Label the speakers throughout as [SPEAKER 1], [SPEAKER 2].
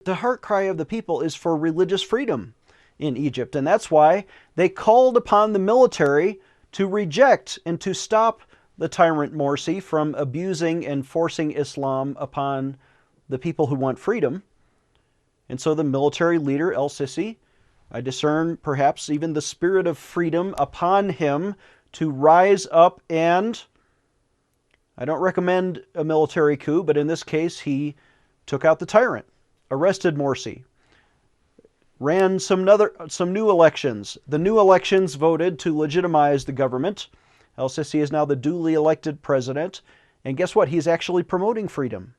[SPEAKER 1] The heart cry of the people is for religious freedom in Egypt, and that's why they called upon the military to reject and to stop the tyrant Morsi from abusing and forcing Islam upon the people who want freedom. And so the military leader, El-Sisi, I discern perhaps even the spirit of freedom upon him to rise up and, I don't recommend a military coup, but in this case he took out the tyrant, arrested Morsi, ran some new elections. The new elections voted to legitimize the government. El-Sisi is now the duly elected president. And guess what? He's actually promoting freedom.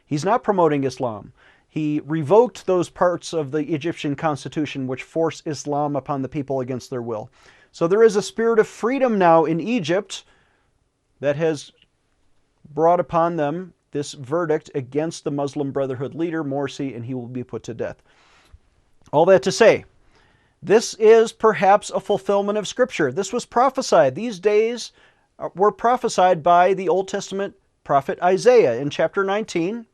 [SPEAKER 1] He's not promoting Islam. He revoked those parts of the Egyptian constitution which force Islam upon the people against their will. So there is a spirit of freedom now in Egypt that has brought upon them this verdict against the Muslim Brotherhood leader, Morsi, and he will be put to death. All that to say, this is perhaps a fulfillment of Scripture. This was prophesied. These days were prophesied by the Old Testament prophet Isaiah in chapter 19.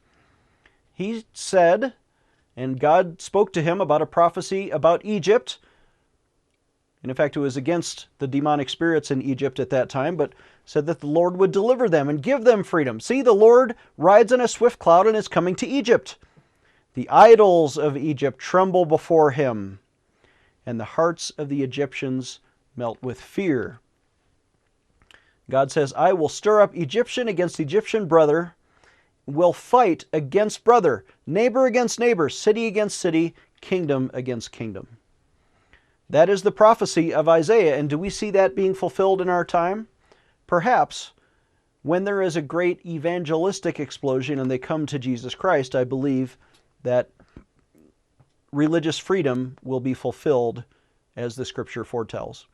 [SPEAKER 1] He said, and God spoke to him about a prophecy about Egypt. And in fact, it was against the demonic spirits in Egypt at that time, but said that the Lord would deliver them and give them freedom. See, the Lord rides in a swift cloud and is coming to Egypt. The idols of Egypt tremble before him, and the hearts of the Egyptians melt with fear. God says, I will stir up Egyptian against Egyptian brother, will fight against brother, neighbor against neighbor, city against city, kingdom against kingdom. That is the prophecy of Isaiah, and do we see that being fulfilled in our time? Perhaps. When there is a great evangelistic explosion and they come to Jesus Christ, I believe that religious freedom will be fulfilled as the Scripture foretells.